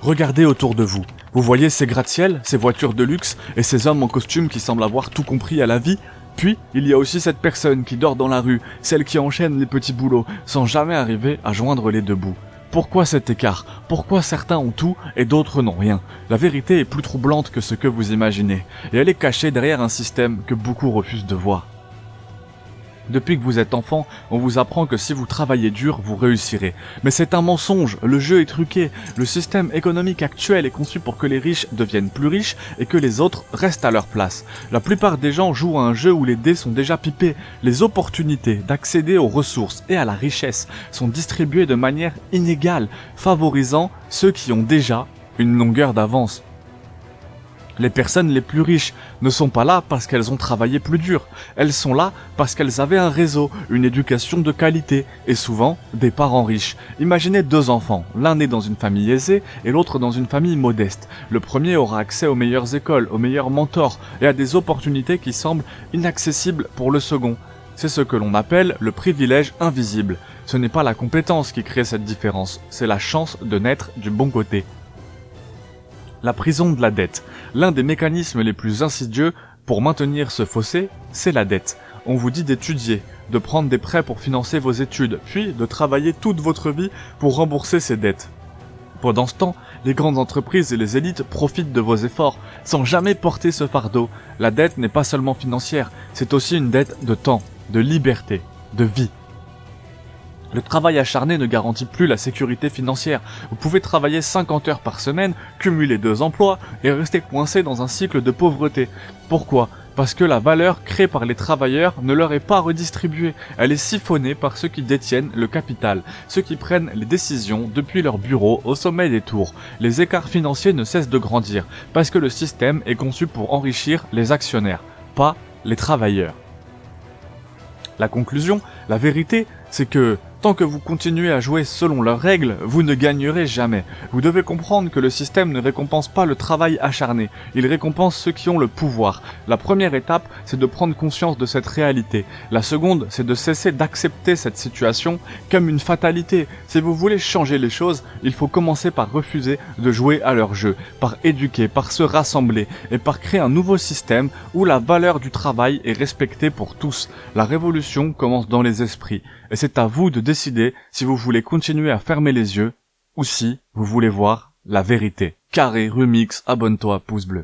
Regardez autour de vous. Vous voyez ces gratte-ciel, ces voitures de luxe et ces hommes en costume qui semblent avoir tout compris à la vie? Puis, il y a aussi cette personne qui dort dans la rue, celle qui enchaîne les petits boulots, sans jamais arriver à joindre les deux bouts. Pourquoi cet écart? Pourquoi certains ont tout et d'autres n'ont rien? La vérité est plus troublante que ce que vous imaginez, et elle est cachée derrière un système que beaucoup refusent de voir. Depuis que vous êtes enfant, on vous apprend que si vous travaillez dur, vous réussirez. Mais c'est un mensonge, le jeu est truqué. Le système économique actuel est conçu pour que les riches deviennent plus riches et que les autres restent à leur place. La plupart des gens jouent à un jeu où les dés sont déjà pipés. Les opportunités d'accéder aux ressources et à la richesse sont distribuées de manière inégale, favorisant ceux qui ont déjà une longueur d'avance. Les personnes les plus riches ne sont pas là parce qu'elles ont travaillé plus dur. Elles sont là parce qu'elles avaient un réseau, une éducation de qualité et souvent des parents riches. Imaginez deux enfants, l'un né dans une famille aisée et l'autre dans une famille modeste. Le premier aura accès aux meilleures écoles, aux meilleurs mentors et à des opportunités qui semblent inaccessibles pour le second. C'est ce que l'on appelle le privilège invisible. Ce n'est pas la compétence qui crée cette différence, c'est la chance de naître du bon côté. La prison de la dette. L'un des mécanismes les plus insidieux pour maintenir ce fossé, c'est la dette. On vous dit d'étudier, de prendre des prêts pour financer vos études, puis de travailler toute votre vie pour rembourser ces dettes. Pendant ce temps, les grandes entreprises et les élites profitent de vos efforts, sans jamais porter ce fardeau. La dette n'est pas seulement financière, c'est aussi une dette de temps, de liberté, de vie. Le travail acharné ne garantit plus la sécurité financière. Vous pouvez travailler 50 heures par semaine, cumuler 2 emplois et rester coincé dans un cycle de pauvreté. Pourquoi ? Parce que la valeur créée par les travailleurs ne leur est pas redistribuée. Elle est siphonnée par ceux qui détiennent le capital, ceux qui prennent les décisions depuis leur bureau au sommet des tours. Les écarts financiers ne cessent de grandir parce que le système est conçu pour enrichir les actionnaires, pas les travailleurs. La conclusion, la vérité, c'est que tant que vous continuez à jouer selon leurs règles, vous ne gagnerez jamais. Vous devez comprendre que le système ne récompense pas le travail acharné, il récompense ceux qui ont le pouvoir. La première étape, c'est de prendre conscience de cette réalité. La seconde, c'est de cesser d'accepter cette situation comme une fatalité. Si vous voulez changer les choses, il faut commencer par refuser de jouer à leur jeu, par éduquer, par se rassembler et par créer un nouveau système où la valeur du travail est respectée pour tous. La révolution commence dans les esprits. Et c'est à vous de décider si vous voulez continuer à fermer les yeux ou si vous voulez voir la vérité. Carré, remix, abonne-toi, pouce bleu.